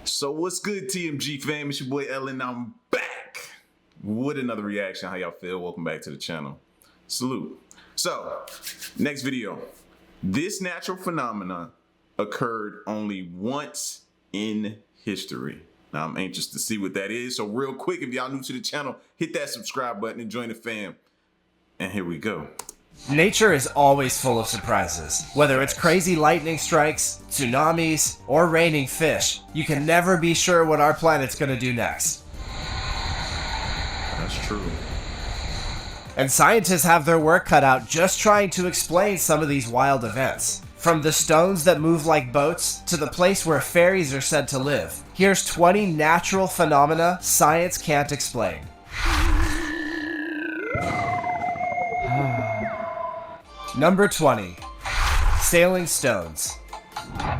So what's good, TMG fam? It's your boy Ellen. I'm back with another reaction. How y'all feel? Welcome back to the channel. Salute. So, next video. This natural phenomenon occurred only once in history. Now, I'm anxious to see what that is. So real quick, if y'all new to the channel, hit that subscribe button and join the fam. And here we go. Nature is always full of surprises. Whether it's crazy lightning strikes, tsunamis, or raining fish, you can never be sure what our planet's gonna do next. That's true. And scientists have their work cut out just trying to explain some of these wild events. From the stones that move like boats to the place where fairies are said to live. Here's 20 natural phenomena science can't explain. Number 20. Sailing stones.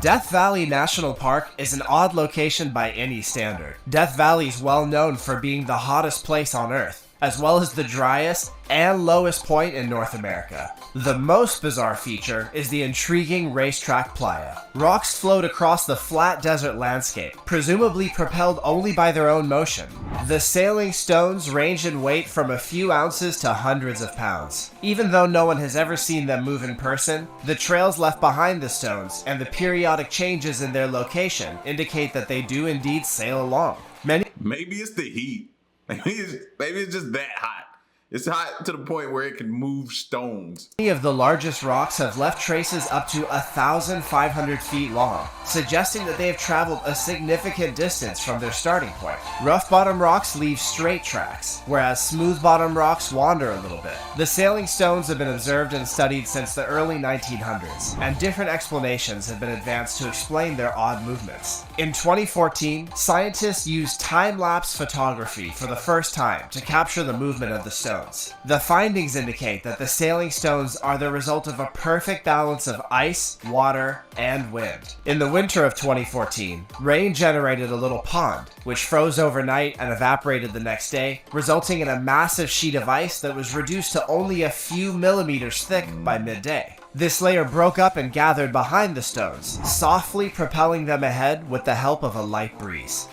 Death Valley National Park is an odd location by any standard. Death Valley is well known for being the hottest place on Earth, as well as the driest and lowest point in North America. The most bizarre feature is the intriguing racetrack playa. Rocks float across the flat desert landscape, presumably propelled only by their own motion. The sailing stones range in weight from a few ounces to hundreds of pounds. Even though no one has ever seen them move in person, the trails left behind the stones and the periodic changes in their location indicate that they do indeed sail along. Maybe it's the heat. Maybe it's just that hot. It's hot to the point where it can move stones. Many of the largest rocks have left traces up to 1,500 feet long, suggesting that they have traveled a significant distance from their starting point. Rough bottom rocks leave straight tracks, whereas smooth bottom rocks wander a little bit. The sailing stones have been observed and studied since the early 1900s, and different explanations have been advanced to explain their odd movements. In 2014, scientists used time-lapse photography for the first time to capture the movement of the stones. The findings indicate that the sailing stones are the result of a perfect balance of ice, water, and wind. In the winter of 2014, rain generated a little pond, which froze overnight and evaporated the next day, resulting in a massive sheet of ice that was reduced to only a few millimeters thick by midday. This layer broke up and gathered behind the stones, softly propelling them ahead with the help of a light breeze.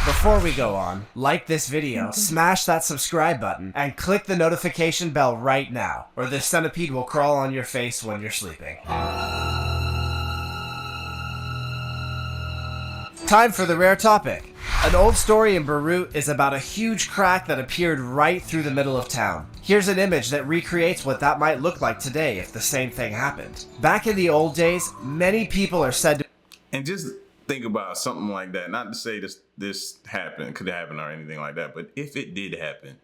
Before we go on, like this video, smash that subscribe button, and click the notification bell right now, or this centipede will crawl on your face when you're sleeping. Time for the rare topic. An old story in Beirut is about a huge crack that appeared right through the middle of town. Here's an image that recreates what that might look like today if the same thing happened. Back in the old days, many people are said to... And just think about something like that. Not to say this happened, could happen or anything like that, but if it did happen,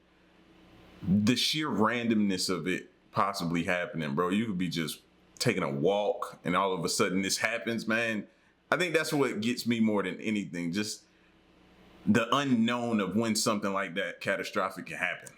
the sheer randomness of it possibly happening, bro, you could be just taking a walk and all of a sudden this happens, man. I think that's what gets me more than anything, just the unknown of when something like that catastrophic can happen.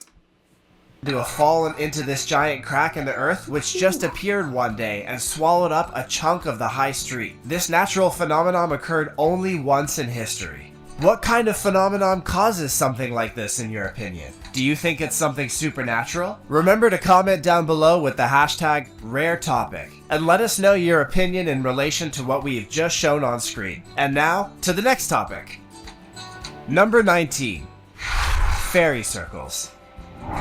To have fallen into this giant crack in the earth, which just appeared one day and swallowed up a chunk of the high street. This natural phenomenon occurred only once in history. What kind of phenomenon causes something like this in your opinion? Do you think it's something supernatural? Remember to comment down below with the hashtag #RareTopic and let us know your opinion in relation to what we have just shown on screen. And now, to the next topic. Number 19. Fairy circles.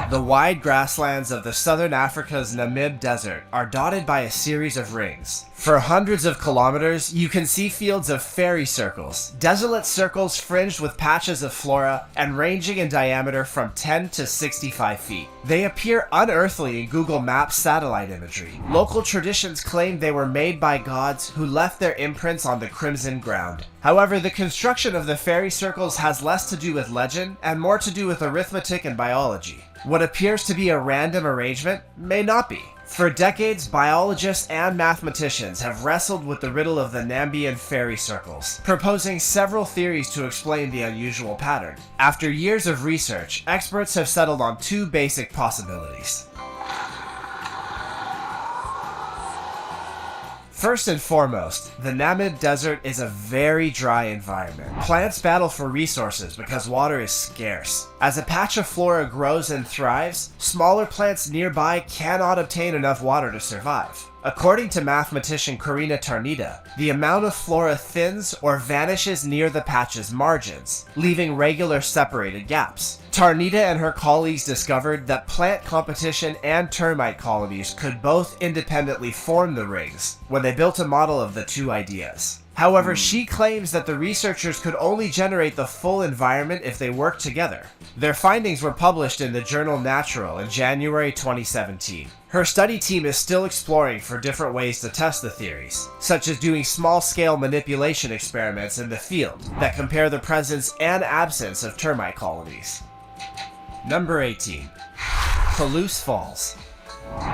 The wide grasslands of the southern Africa's Namib Desert are dotted by a series of rings. For hundreds of kilometers, you can see fields of fairy circles, desolate circles fringed with patches of flora and ranging in diameter from 10 to 65 feet. They appear unearthly in Google Maps satellite imagery. Local traditions claim they were made by gods who left their imprints on the crimson ground. However, the construction of the fairy circles has less to do with legend and more to do with arithmetic and biology. What appears to be a random arrangement may not be. For decades, biologists and mathematicians have wrestled with the riddle of the Nambian fairy circles, proposing several theories to explain the unusual pattern. After years of research, experts have settled on two basic possibilities. First and foremost, the Namib Desert is a very dry environment. Plants battle for resources because water is scarce. As a patch of flora grows and thrives, smaller plants nearby cannot obtain enough water to survive. According to mathematician Karina Tarnita, the amount of flora thins or vanishes near the patch's margins, leaving regular separated gaps. Tarnita and her colleagues discovered that plant competition and termite colonies could both independently form the rings when they built a model of the two ideas. However, she claims that the researchers could only generate the full environment if they worked together. Their findings were published in the journal Natural in January 2017. Her study team is still exploring for different ways to test the theories, such as doing small-scale manipulation experiments in the field that compare the presence and absence of termite colonies. Number 18. Palouse Falls.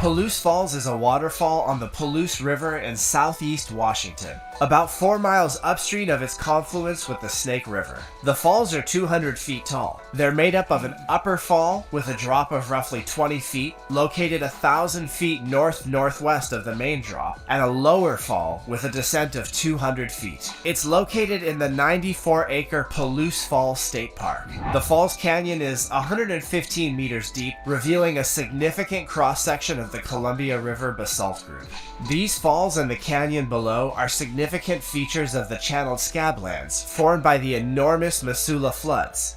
Palouse Falls is a waterfall on the Palouse River in southeast Washington, about 4 miles upstream of its confluence with the Snake River. The falls are 200 feet tall. They're made up of an upper fall with a drop of roughly 20 feet, located 1,000 feet north-northwest of the main drop, and a lower fall with a descent of 200 feet. It's located in the 94-acre Palouse Falls State Park. The Falls Canyon is 115 meters deep, revealing a significant cross-section of the Columbia River basalt group. These falls and the canyon below are significant features of the channeled scablands formed by the enormous Missoula floods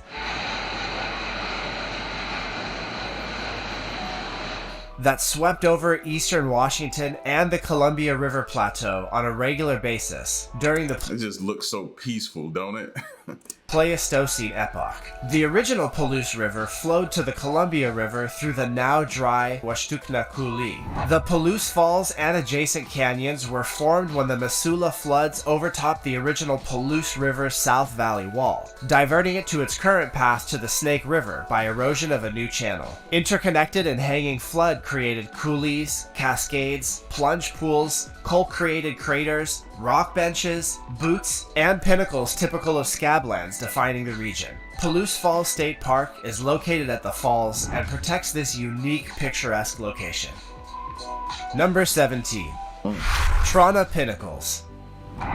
that swept over eastern Washington and the Columbia River Plateau on a regular basis during the It just looks so peaceful, don't it? Pleistocene epoch. The original Palouse River flowed to the Columbia River through the now dry Washtuna Coulee. The Palouse Falls and adjacent canyons were formed when the Missoula floods overtopped the original Palouse River South Valley wall, diverting it to its current path to the Snake River by erosion of a new channel. Interconnected and hanging flood created coulees, cascades, plunge pools, coal-created craters, rock benches, buttes, and pinnacles typical of scablands defining the region. Palouse Falls State Park is located at the falls and protects this unique picturesque location. Number 17. Trana Pinnacles.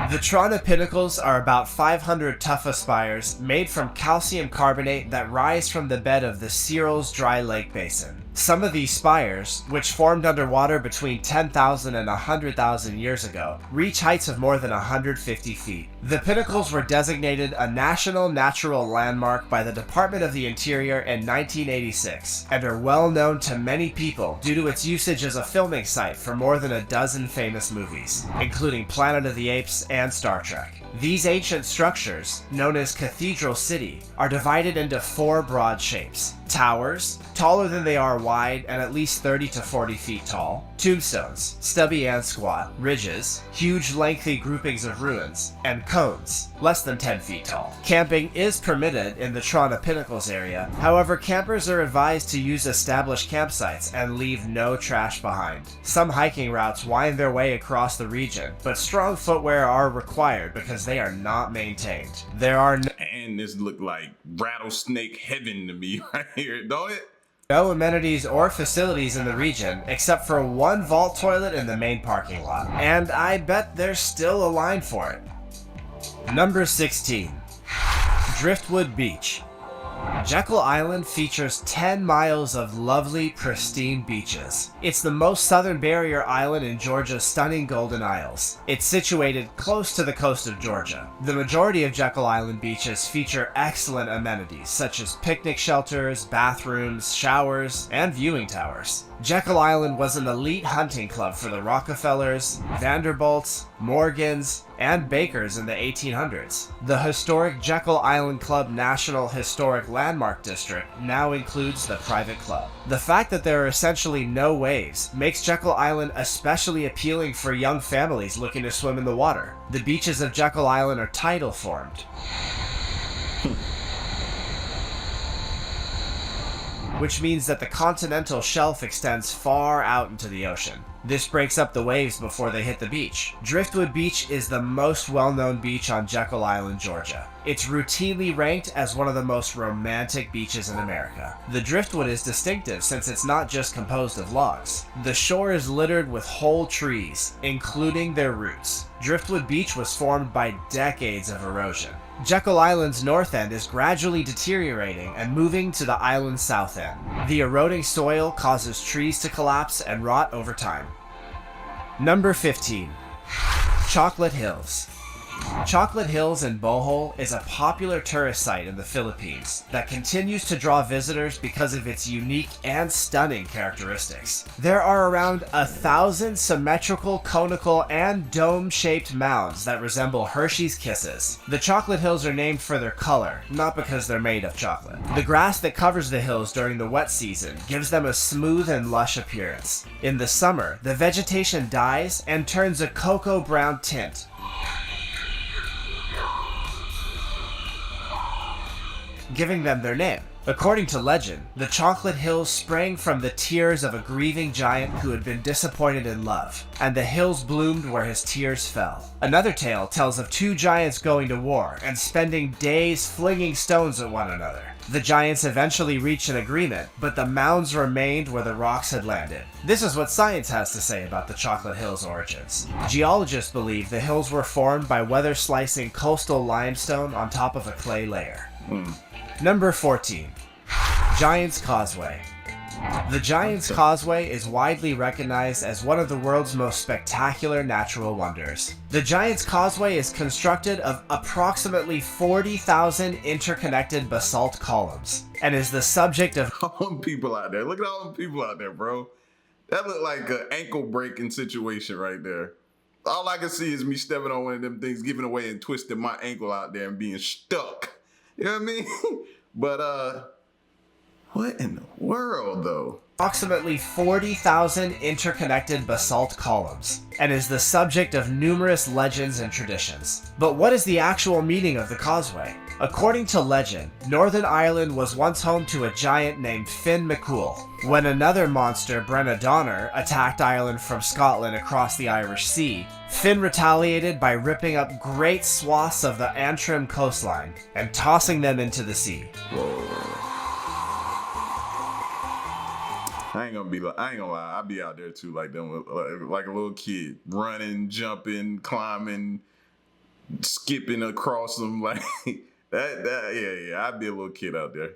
The Trana Pinnacles are about 500 tufa spires made from calcium carbonate that rise from the bed of the Searles Dry Lake Basin. Some of these spires, which formed underwater between 10,000 and 100,000 years ago, reach heights of more than 150 feet. The Pinnacles were designated a National Natural Landmark by the Department of the Interior in 1986, and are well known to many people due to its usage as a filming site for more than a dozen famous movies, including Planet of the Apes and Star Trek. These ancient structures, known as Cathedral City, are divided into 4 broad shapes. Towers, taller than they are wide and at least 30 to 40 feet tall. Tombstones, stubby and squat. Ridges, huge lengthy groupings of ruins. And cones, less than 10 feet tall. Camping is permitted in the Trana Pinnacles area. However, campers are advised to use established campsites and leave no trash behind. Some hiking routes wind their way across the region, but strong footwear are required because they are not maintained. There are And this looked like rattlesnake heaven to me right here, don't it? no amenities or facilities in the region except for one vault toilet in the main parking lot. And I bet there's still a line for it. Number 16. Driftwood Beach. Jekyll Island features 10 miles of lovely, pristine beaches. It's the most southern barrier island in Georgia's stunning Golden Isles. It's situated close to the coast of Georgia. The majority of Jekyll Island beaches feature excellent amenities such as picnic shelters, bathrooms, showers, and viewing towers. Jekyll Island was an elite hunting club for the Rockefellers, Vanderbilts, Morgans, and Bakers in the 1800s. The historic Jekyll Island Club National Historic Landmark District now includes the private club. The fact that there are essentially no waves makes Jekyll Island especially appealing for young families looking to swim in the water. The beaches of Jekyll Island are tidal formed, which means that the continental shelf extends far out into the ocean. This breaks up the waves before they hit the beach. Driftwood Beach is the most well-known beach on Jekyll Island, Georgia. It's routinely ranked as one of the most romantic beaches in America. The driftwood is distinctive since it's not just composed of logs. The shore is littered with whole trees, including their roots. Driftwood Beach was formed by decades of erosion. Jekyll Island's north end is gradually deteriorating and moving to the island's south end. The eroding soil causes trees to collapse and rot over time. Number 15. Chocolate Hills. Chocolate Hills in Bohol is a popular tourist site in the Philippines that continues to draw visitors because of its unique and stunning characteristics. There are around 1,000 symmetrical, conical, and dome-shaped mounds that resemble Hershey's Kisses. The Chocolate Hills are named for their color, not because they're made of chocolate. The grass that covers the hills during the wet season gives them a smooth and lush appearance. In the summer, the vegetation dies and turns a cocoa brown tint, giving them their name. According to legend, the Chocolate Hills sprang from the tears of a grieving giant who had been disappointed in love, and the hills bloomed where his tears fell. Another tale tells of two giants going to war and spending days flinging stones at one another. The giants eventually reached an agreement, but the mounds remained where the rocks had landed. This is what science has to say about the Chocolate Hills' origins. Geologists believe the hills were formed by weather-slicing coastal limestone on top of a clay layer. Number 14. Giant's Causeway. The Giant's Causeway is widely recognized as one of the world's most spectacular natural wonders. The Giant's Causeway is constructed of approximately 40,000 interconnected basalt columns and is the subject of All them people out there. Look at all them people out there, bro. That looked like an ankle breaking situation right there. All I can see is me stepping on one of them things, giving away and twisting my ankle out there and being stuck. You know what I mean? But, what in the world, though? approximately 40,000 interconnected basalt columns, and is the subject of numerous legends and traditions. But what is the actual meaning of the causeway? According to legend, Northern Ireland was once home to a giant named Finn McCool. When another monster, Brenna Donner, attacked Ireland from Scotland across the Irish Sea, Finn retaliated by ripping up great swaths of the Antrim coastline and tossing them into the sea. I ain't gonna lie, I'll be out there too, like them, like a little kid, running, jumping, climbing, skipping across them, like yeah, I'd be a little kid out there.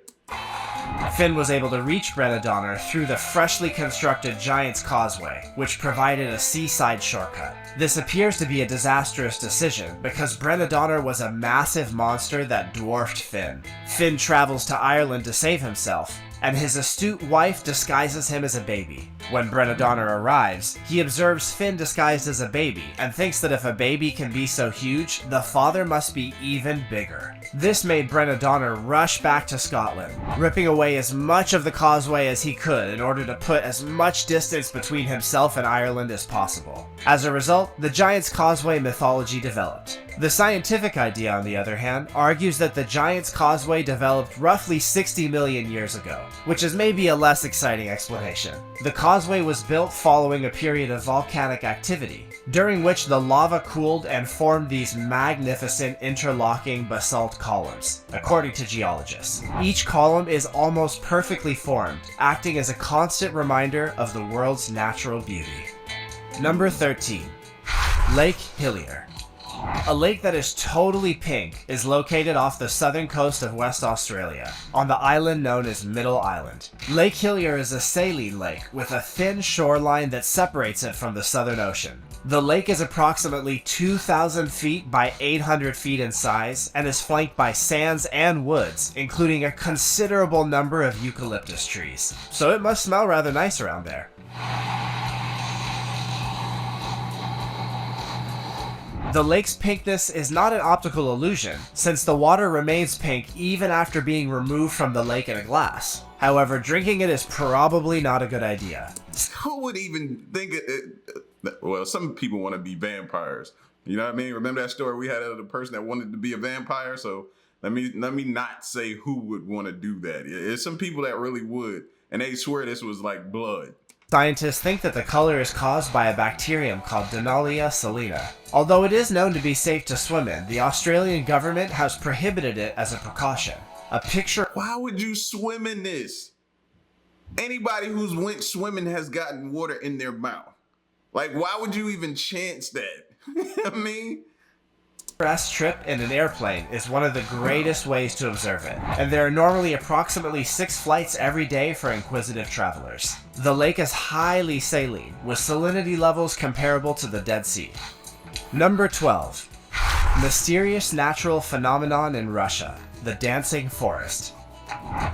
Finn was able to reach Brenna Donner through the freshly constructed Giant's Causeway, which provided a seaside shortcut. This appears to be a disastrous decision because Brenna Donner was a massive monster that dwarfed Finn. Finn travels to Ireland to save himself, and his astute wife disguises him as a baby. When Brenna Donner arrives, he observes Finn disguised as a baby and thinks that if a baby can be so huge, the father must be even bigger. This made Brenna Donner rush back to Scotland, ripping away as much of the causeway as he could in order to put as much distance between himself and Ireland as possible. As a result, the Giant's Causeway mythology developed. The scientific idea, on the other hand, argues that the Giant's Causeway developed roughly 60 million years ago, which is maybe a less exciting explanation. The causeway was built following a period of volcanic activity, during which the lava cooled and formed these magnificent interlocking basalt columns, according to geologists. Each column is almost perfectly formed, acting as a constant reminder of the world's natural beauty. Number 13. Lake Hillier. A lake that is totally pink is located off the southern coast of West Australia, on the island known as Middle Island. Lake Hillier is a saline lake with a thin shoreline that separates it from the Southern Ocean. The lake is approximately 2,000 feet by 800 feet in size and is flanked by sands and woods, including a considerable number of eucalyptus trees. So it must smell rather nice around there. The lake's pinkness is not an optical illusion, since the water remains pink even after being removed from the lake in a glass. However, drinking it is probably not a good idea. Who would even think well, some people want to be vampires. You know what I mean? Remember that story we had of the person that wanted to be a vampire? So let me not say who would want to do that. It's some people that really would, and they swear this was like blood. Scientists think that the color is caused by a bacterium called Dinalia salina. Although it is known to be safe to swim in, the Australian government has prohibited it as a precaution. A picture... Why would you swim in this? Anybody who's went swimming has gotten water in their mouth. Like, why would you even chance that? I mean... express trip in an airplane is one of the greatest ways to observe it, and there are normally approximately 6 flights every day for inquisitive travelers. The lake is highly saline, with salinity levels comparable to the Dead Sea. Number 12. Mysterious natural phenomenon in Russia, the dancing forest.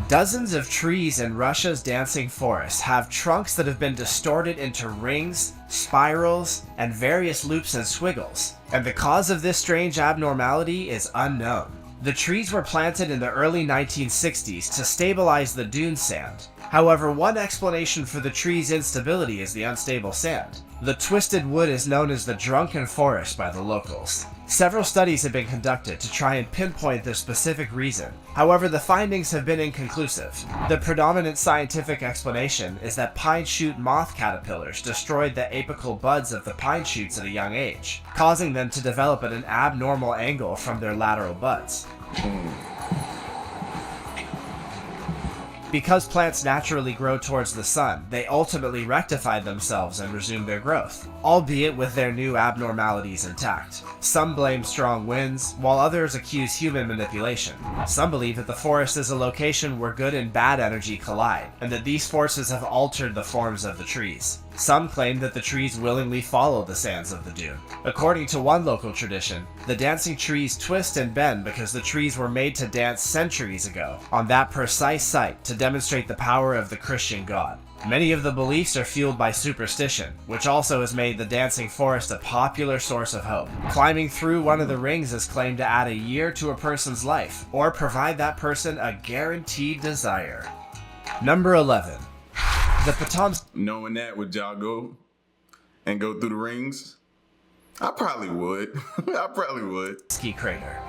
Dozens of trees in Russia's dancing forest have trunks that have been distorted into rings, spirals, and various loops and squiggles, and the cause of this strange abnormality is unknown. The trees were planted in the early 1960s to stabilize the dune sand. However, one explanation for the tree's instability is the unstable sand. The twisted wood is known as the drunken forest by the locals. Several studies have been conducted to try and pinpoint the specific reason. However, the findings have been inconclusive. The predominant scientific explanation is that pine shoot moth caterpillars destroyed the apical buds of the pine shoots at a young age, causing them to develop at an abnormal angle from their lateral buds. Because plants naturally grow towards the sun, they ultimately rectified themselves and resumed their growth, albeit with their new abnormalities intact. Some blame strong winds, while others accuse human manipulation. Some believe that the forest is a location where good and bad energy collide, and that these forces have altered the forms of the trees. Some claim that the trees willingly follow the sands of the dune. According to one local tradition, the dancing trees twist and bend because the trees were made to dance centuries ago on that precise site to demonstrate the power of the Christian God. Many of the beliefs are fueled by superstition, which also has made the dancing forest a popular source of hope. Climbing through one of the rings is claimed to add a year to a person's life, or provide that person a guaranteed desire. Number 11. The Potomsky. Knowing that, would y'all go and go through the rings? I probably would. I probably would. Crater.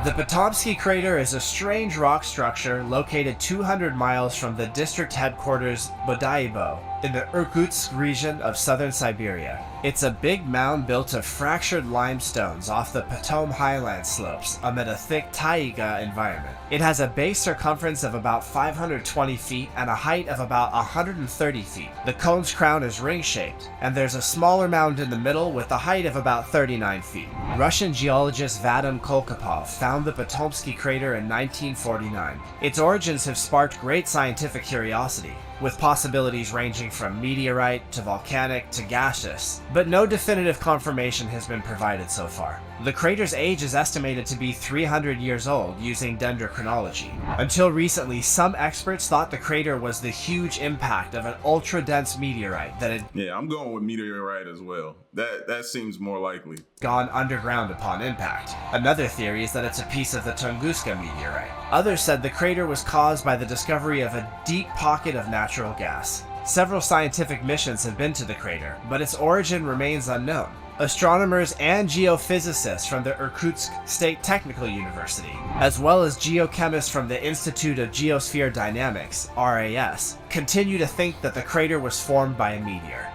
The Potomsky Crater is a strange rock structure located 200 miles from the district headquarters Bodaibo in the Irkutsk region of southern Siberia. It's a big mound built of fractured limestones off the Potom highland slopes amid a thick taiga environment. It has a base circumference of about 520 feet and a height of about 130 feet. The cone's crown is ring-shaped, and there's a smaller mound in the middle with a height of about 39 feet. Russian geologist Vadim Kolkapov found the Potomsky Crater in 1949. Its origins have sparked great scientific curiosity, with possibilities ranging from meteorite to volcanic to gaseous, but no definitive confirmation has been provided so far. The crater's age is estimated to be 300 years old using dendrochronology. Until recently, some experts thought the crater was the huge impact of an ultra-dense meteorite that had I'm going with meteorite as well. That seems more likely. Gone underground upon impact. Another theory is that it's a piece of the Tunguska meteorite. Others said the crater was caused by the discovery of a deep pocket of natural gas. Several scientific missions have been to the crater, but its origin remains unknown. Astronomers and geophysicists from the Irkutsk State Technical University, as well as geochemists from the Institute of Geosphere Dynamics, RAS, continue to think that the crater was formed by a meteor.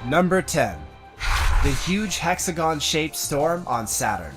Number 10. The huge hexagon-shaped storm on Saturn.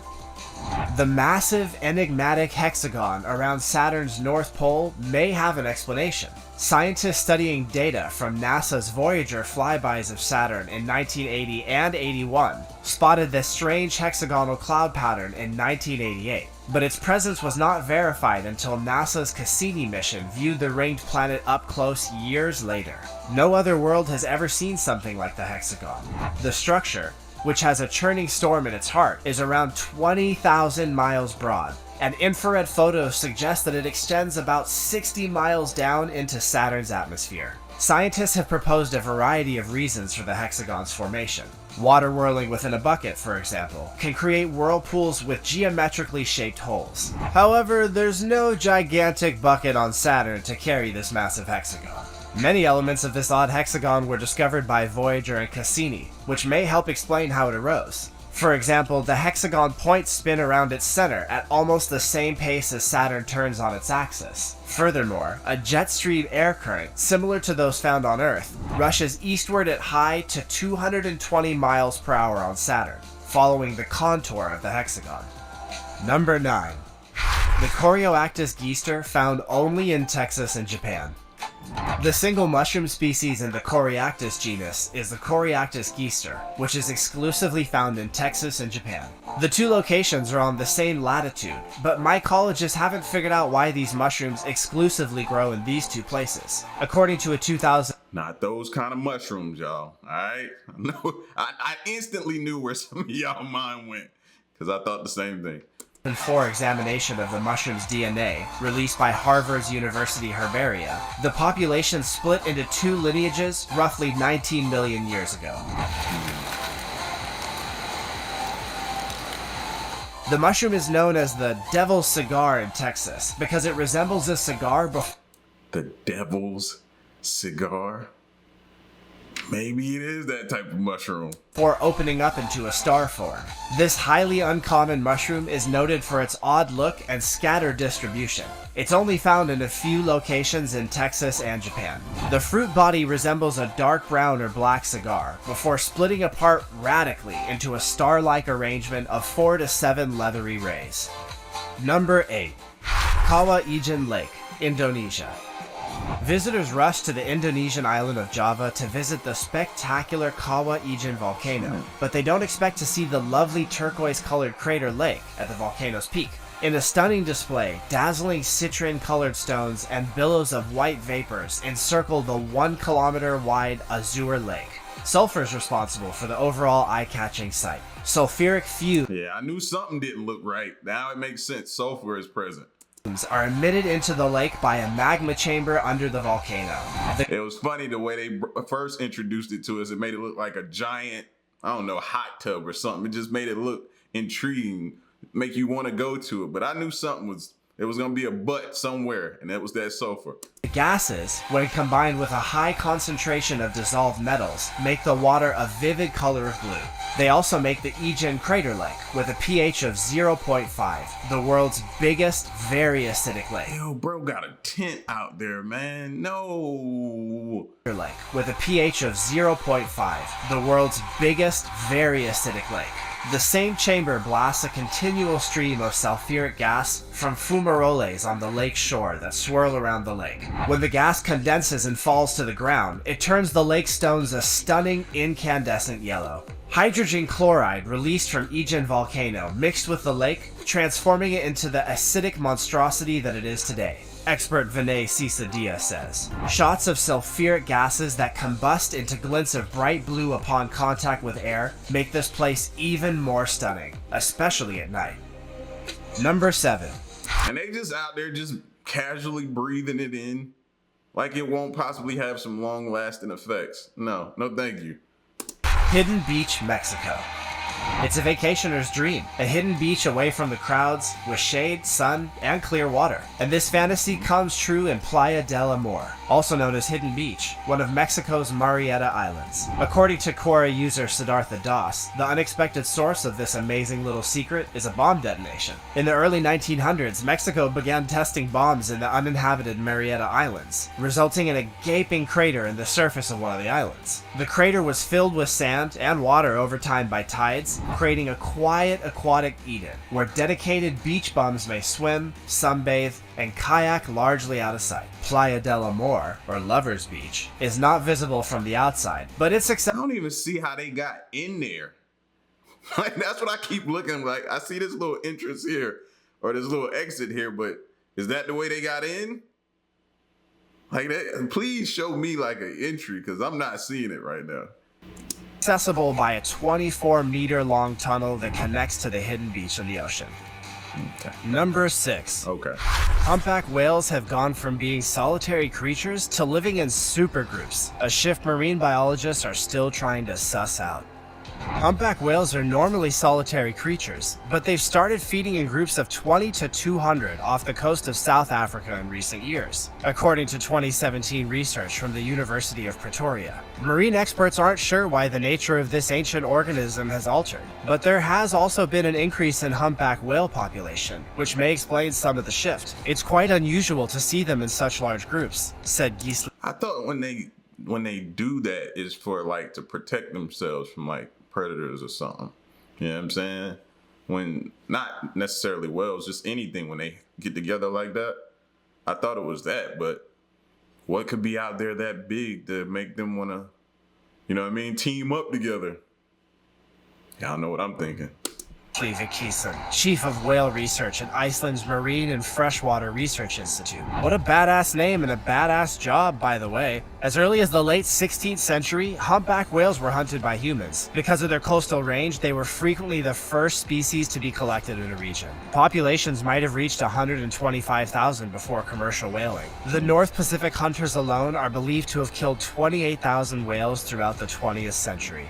The massive, enigmatic hexagon around Saturn's North Pole may have an explanation. Scientists studying data from NASA's Voyager flybys of Saturn in 1980 and 81 spotted this strange hexagonal cloud pattern in 1988, but its presence was not verified until NASA's Cassini mission viewed the ringed planet up close years later. No other world has ever seen something like the hexagon. The structure, which has a churning storm in its heart, is around 20,000 miles broad, and infrared photos suggest that it extends about 60 miles down into Saturn's atmosphere. Scientists have proposed a variety of reasons for the hexagon's formation. Water whirling within a bucket, for example, can create whirlpools with geometrically shaped holes. However, there's no gigantic bucket on Saturn to carry this massive hexagon. Many elements of this odd hexagon were discovered by Voyager and Cassini, which may help explain how it arose. For example, the hexagon points spin around its center at almost the same pace as Saturn turns on its axis. Furthermore, a jet stream air current, similar to those found on Earth, rushes eastward at high to 220 miles per hour on Saturn, following the contour of the hexagon. Number 9. The Corioactus geister found only in Texas and Japan. The single mushroom species in the Coreactus genus is the Coreactus geister, which is exclusively found in Texas and Japan. The two locations are on the same latitude, but mycologists haven't figured out why these mushrooms exclusively grow in these two places. According to a 2000 Not those kind of mushrooms, y'all. All right? I instantly knew where some of y'all mind went because I thought the same thing. 2004 examination of the mushroom's DNA, released by Harvard's University Herbaria, the population split into two lineages roughly 19 million years ago. The mushroom is known as the devil's cigar in Texas because it resembles a cigar The devil's cigar? Maybe it is that type of mushroom. before opening up into a star form. This highly uncommon mushroom is noted for its odd look and scattered distribution. It's only found in a few locations in Texas and Japan. The fruit body resembles a dark brown or black cigar, before splitting apart radically into a star-like arrangement of 4 to 7 leathery rays. Number 8. Kawah Ijen Lake, Indonesia. Visitors rush to the Indonesian island of Java to visit the spectacular Kawah Ijen volcano, but they don't expect to see the lovely turquoise-colored crater lake at the volcano's peak. In a stunning display, dazzling citron-colored stones and billows of white vapors encircle the 1-kilometer-wide Azure Lake. Sulfur is responsible for the overall eye-catching sight. Sulfuric fumes Yeah, I knew something didn't look right. Now it makes sense. Sulfur is present. are emitted into the lake by a magma chamber under the volcano. It was funny the way they first introduced it to us. It made it look like a giant, I don't know, hot tub or something. It just made it look intriguing, make you want to go to it. But I knew it was going to be a butt somewhere, and that was that sulfur. The gases, when combined with a high concentration of dissolved metals, make the water a vivid color of blue. They also make the Ijen Crater Lake, with a pH of 0.5, the world's biggest, very acidic lake. Yo, bro got a tent out there, man. No. Lake, with a pH of 0.5, the world's biggest, very acidic lake. The same chamber blasts a continual stream of sulfuric gas from fumaroles on the lake shore that swirl around the lake. When the gas condenses and falls to the ground, it turns the lake stones a stunning incandescent yellow. Hydrogen chloride released from Ijen volcano mixed with the lake, transforming it into the acidic monstrosity that it is today. Expert Vinay Sisadia says, shots of sulfuric gases that combust into glints of bright blue upon contact with air make this place even more stunning, especially at night. Number 7. And they just out there just casually breathing it in like it won't possibly have some long-lasting effects. No thank you. Hidden Beach, Mexico. It's a vacationer's dream, a hidden beach away from the crowds, with shade, sun, and clear water. And this fantasy comes true in Playa del Amor, also known as Hidden Beach, one of Mexico's Marietta Islands. According to Quora user Siddhartha Das, the unexpected source of this amazing little secret is a bomb detonation. In the early 1900s, Mexico began testing bombs in the uninhabited Marietta Islands, resulting in a gaping crater in the surface of one of the islands. The crater was filled with sand and water over time by tides, creating a quiet aquatic Eden, where dedicated beach bums may swim, sunbathe, and kayak largely out of sight. Playa del Amor, or Lover's Beach, is not visible from the outside, but it's I don't even see how they got in there. Like, that's what I keep looking like. I see this little entrance here, or this little exit here, but is that the way they got in? Like that? Please show me like an entry, because I'm not seeing it right now. accessible by a 24-meter-long tunnel that connects to the hidden beach in the ocean. Okay. Number 6. Okay. Humpback whales have gone from being solitary creatures to living in supergroups, a shift marine biologists are still trying to suss out. Humpback whales are normally solitary creatures, but they've started feeding in groups of 20 to 200 off the coast of South Africa in recent years, according to 2017 research from the University of Pretoria. Marine experts aren't sure why the nature of this ancient organism has altered, but there has also been an increase in humpback whale population, which may explain some of the shift. It's quite unusual to see them in such large groups, said Gisli. I thought when they do that is for like to protect themselves from like predators or something. You know what I'm saying? When not necessarily whales, just anything when they get together like that. I thought it was that, but What could be out there that big to make them want to, you know what I mean, team up together? Y'all know what I'm thinking. Vikison, Chief of Whale Research at Iceland's Marine and Freshwater Research Institute. What a badass name and a badass job, by the way. As early as the late 16th century, humpback whales were hunted by humans. Because of their coastal range, they were frequently the first species to be collected in a region. Populations might have reached 125,000 before commercial whaling. The North Pacific hunters alone are believed to have killed 28,000 whales throughout the 20th century.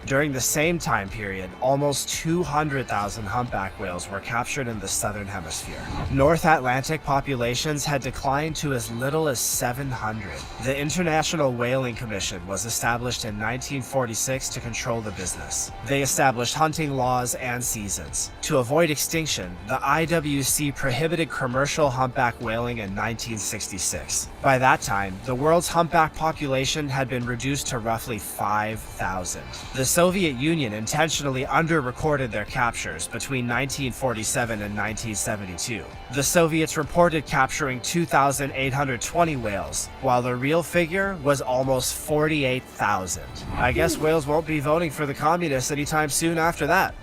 During the same time period, almost 200,000 humpback whales were captured in the southern hemisphere. North Atlantic populations had declined to as little as 700. The International Whaling Commission was established in 1946 to control the business. They established hunting laws and seasons. To avoid extinction, the IWC prohibited commercial humpback whaling in 1966. By that time, the world's humpback population had been reduced to roughly 5,000. The Soviet Union intentionally under-recorded their captures between 1947 and 1972. The Soviets reported capturing 2,820 whales, while the real figure was almost 48,000. I guess whales won't be voting for the communists anytime soon after that.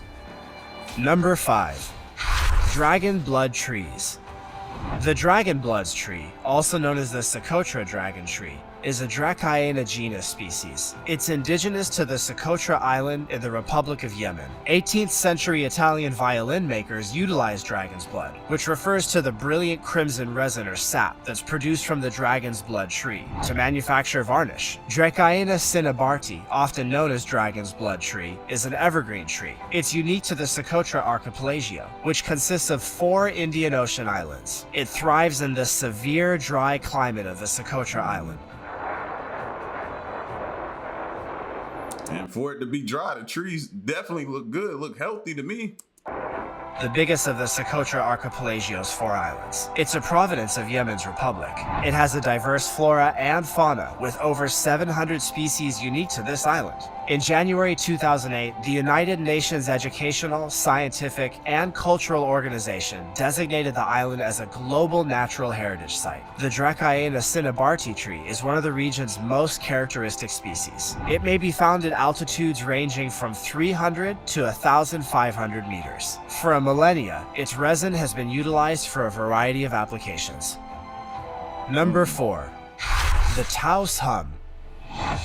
Number 5. Dragon blood trees. The dragonbloods tree, also known as the Socotra dragon tree, is a Dracaena genus species. It's indigenous to the Socotra Island in the Republic of Yemen. 18th century Italian violin makers utilized dragon's blood, which refers to the brilliant crimson resin or sap that's produced from the dragon's blood tree, to manufacture varnish. Dracaena cinnabarti, often known as dragon's blood tree, is an evergreen tree. It's unique to the Socotra archipelago, which consists of 4 Indian Ocean islands. It thrives in the severe dry climate of the Socotra Island. And for it to be dry, the trees definitely look good, look healthy to me. The biggest of the Socotra archipelago's 4 islands. It's a province of Yemen's republic. It has a diverse flora and fauna, with over 700 species unique to this island. In January 2008, the United Nations Educational, Scientific, and Cultural Organization designated the island as a global natural heritage site. The Dracaena cinnabarti tree is one of the region's most characteristic species. It may be found at altitudes ranging from 300 to 1,500 meters. For a millennia, its resin has been utilized for a variety of applications. Number 4. The Taos hum.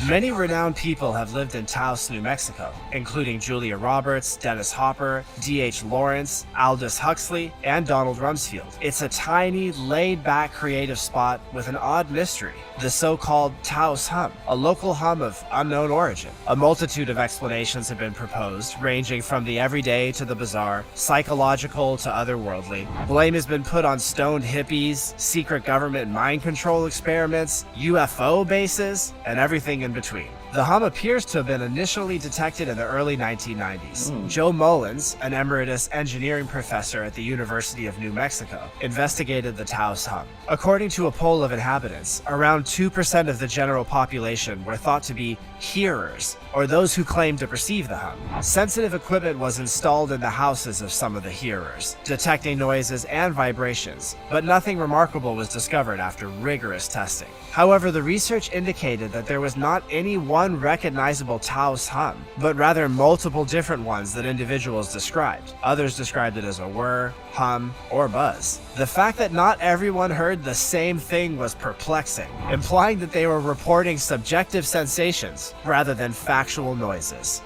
Many renowned people have lived in Taos, New Mexico, including Julia Roberts, Dennis Hopper, D.H. Lawrence, Aldous Huxley, and Donald Rumsfeld. It's a tiny, laid-back creative spot with an odd mystery, the so-called Taos hum, a local hum of unknown origin. A multitude of explanations have been proposed, ranging from the everyday to the bizarre, psychological to otherworldly. Blame has been put on stoned hippies, secret government mind control experiments, UFO bases, and everything in between. The hum appears to have been initially detected in the early 1990s. Joe Mullins, an emeritus engineering professor at the University of New Mexico, investigated the Taos hum. According to a poll of inhabitants, around 2% of the general population were thought to be hearers, or those who claimed to perceive the hum. Sensitive equipment was installed in the houses of some of the hearers, detecting noises and vibrations, but nothing remarkable was discovered after rigorous testing. However, the research indicated that there was not any one recognizable Taos hum, but rather multiple different ones that individuals described. Others described it as a whir, hum, or buzz. The fact that not everyone heard the same thing was perplexing, implying that they were reporting subjective sensations rather than factual noises.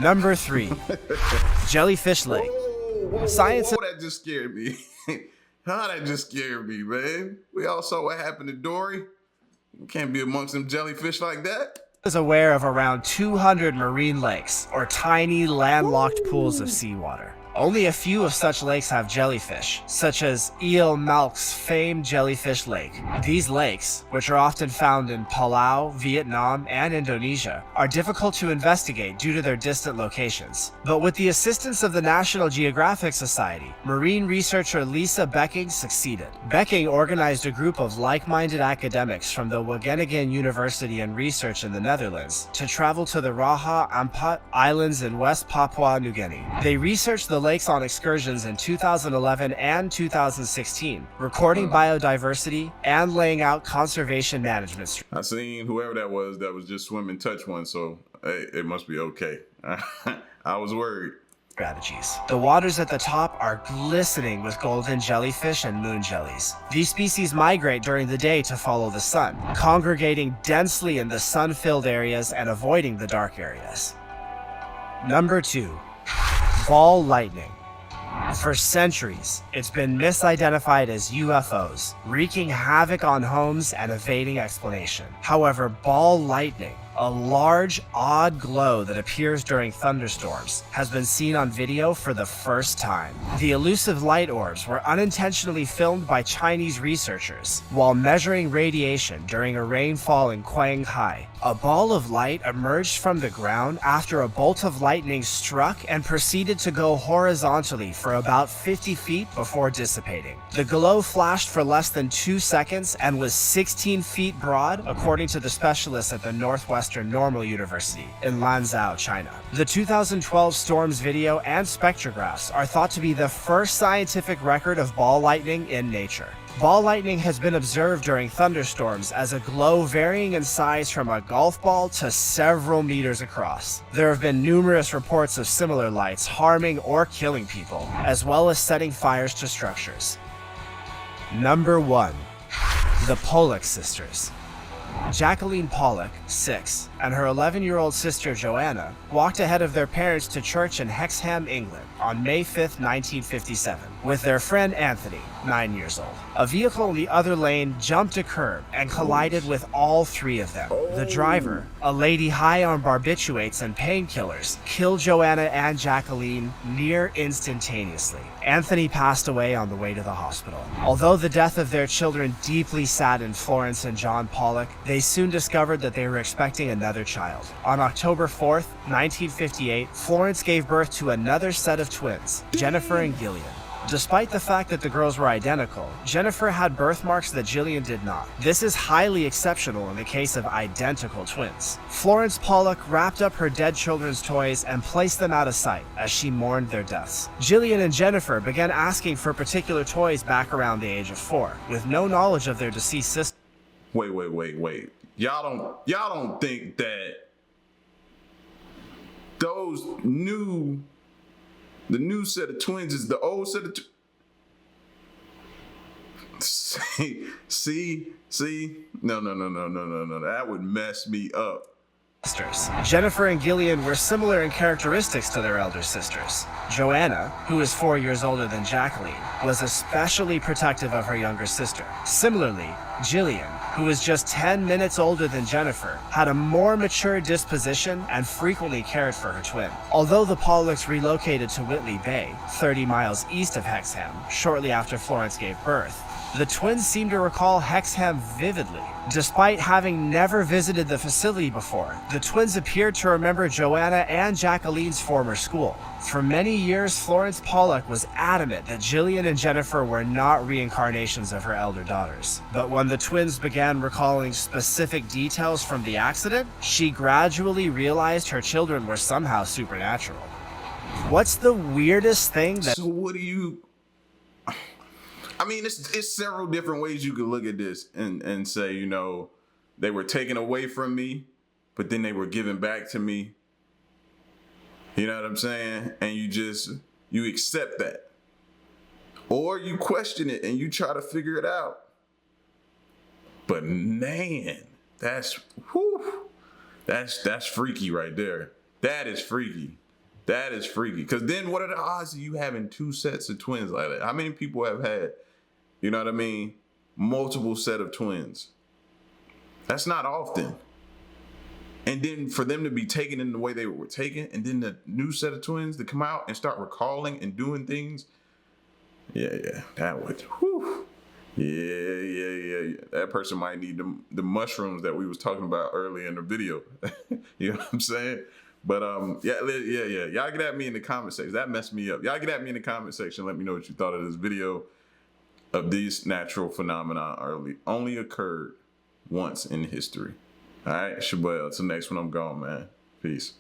Number 3. Jellyfish Lake. Science. That just scared me. That just scared me, man. We all saw what happened to Dory. You can't be amongst them jellyfish like that. Is aware of around 200 marine lakes, or tiny landlocked pools of seawater. Only a few of such lakes have jellyfish, such as Eel Malk's famed Jellyfish Lake. These lakes, which are often found in Palau, Vietnam, and Indonesia, are difficult to investigate due to their distant locations. But with the assistance of the National Geographic Society, marine researcher Lisa Becking succeeded. Becking organized a group of like-minded academics from the Wageningen University and Research in the Netherlands to travel to the Raja Ampat Islands in West Papua New Guinea. They researched the lakes on excursions in 2011 and 2016, recording biodiversity and laying out conservation management strategies. I seen whoever that was just swimming touch one, so hey, it must be okay. I was worried. The waters at the top are glistening with golden jellyfish and moon jellies. These species migrate during the day to follow the sun, congregating densely in the sun-filled areas and avoiding the dark areas. Number 2. Ball lightning. For centuries, it's been misidentified as UFOs, wreaking havoc on homes and evading explanation. However, ball lightning, a large, odd glow that appears during thunderstorms, has been seen on video for the first time. The elusive light orbs were unintentionally filmed by Chinese researchers while measuring radiation during a rainfall in Shanghai. A ball of light emerged from the ground after a bolt of lightning struck and proceeded to go horizontally for about 50 feet before dissipating. The glow flashed for less than 2 seconds and was 16 feet broad, according to the specialists at the Northwestern Normal University in Lanzhou, China. The 2012 storms video and spectrographs are thought to be the first scientific record of ball lightning in nature. Ball lightning has been observed during thunderstorms as a glow varying in size from a golf ball to several meters across. There have been numerous reports of similar lights harming or killing people, as well as setting fires to structures. Number 1. The Pollock Sisters. Jacqueline Pollock, 6, and her 11-year-old sister Joanna walked ahead of their parents to church in Hexham, England on May 5, 1957, with their friend Anthony, 9 years old. A vehicle in the other lane jumped a curb and collided with all 3 of them. The driver, a lady high on barbiturates and painkillers, killed Joanna and Jacqueline near instantaneously. Anthony passed away on the way to the hospital. Although the death of their children deeply saddened Florence and John Pollock, they soon discovered that they were expecting another child. On October 4th, 1958, Florence gave birth to another set of twins, Jennifer and Gillian. Despite the fact that the girls were identical, Jennifer had birthmarks that Gillian did not. This is highly exceptional in the case of identical twins. Florence Pollock wrapped up her dead children's toys and placed them out of sight as she mourned their deaths. Gillian and Jennifer began asking for particular toys back around the age of 4, with no knowledge of their deceased sister. Wait. Y'all don't think that the new set of twins is the old set of See? No. That would mess me up. Jennifer and Gillian were similar in characteristics to their elder sisters. Joanna, who is 4 years older than Jacqueline, was especially protective of her younger sister. Similarly, Gillian, who was just 10 minutes older than Jennifer, had a more mature disposition and frequently cared for her twin. Although the Pollocks relocated to Whitley Bay, 30 miles east of Hexham, shortly after Florence gave birth, the twins seemed to recall Hexham vividly. Despite having never visited the facility before, the twins appeared to remember Joanna and Jacqueline's former school. For many years, Florence Pollock was adamant that Gillian and Jennifer were not reincarnations of her elder daughters. But when the twins began recalling specific details from the accident, she gradually realized her children were somehow supernatural. What's the weirdest thing that... So what do you... I mean, it's several different ways you could look at this and say, you know, they were taken away from me, but then they were given back to me. You know what I'm saying? And you accept that. Or you question it and you try to figure it out. But man, that's freaky right there. That is freaky. Because then what are the odds of you having 2 sets of twins like that? How many people have had, you know what I mean, multiple set of twins? That's not often. And then for them to be taken in the way they were taken, and then the new set of twins to come out and start recalling and doing things. Yeah, that would, Yeah. That person might need the mushrooms that we was talking about earlier in the video. You know what I'm saying? But yeah. Y'all get at me in the comment section. That messed me up. Y'all get at me in the comment section. Let me know what you thought of this video. Of these natural phenomena only occurred once in history. All right, it's your boy. Until next one, I'm gone, man. Peace.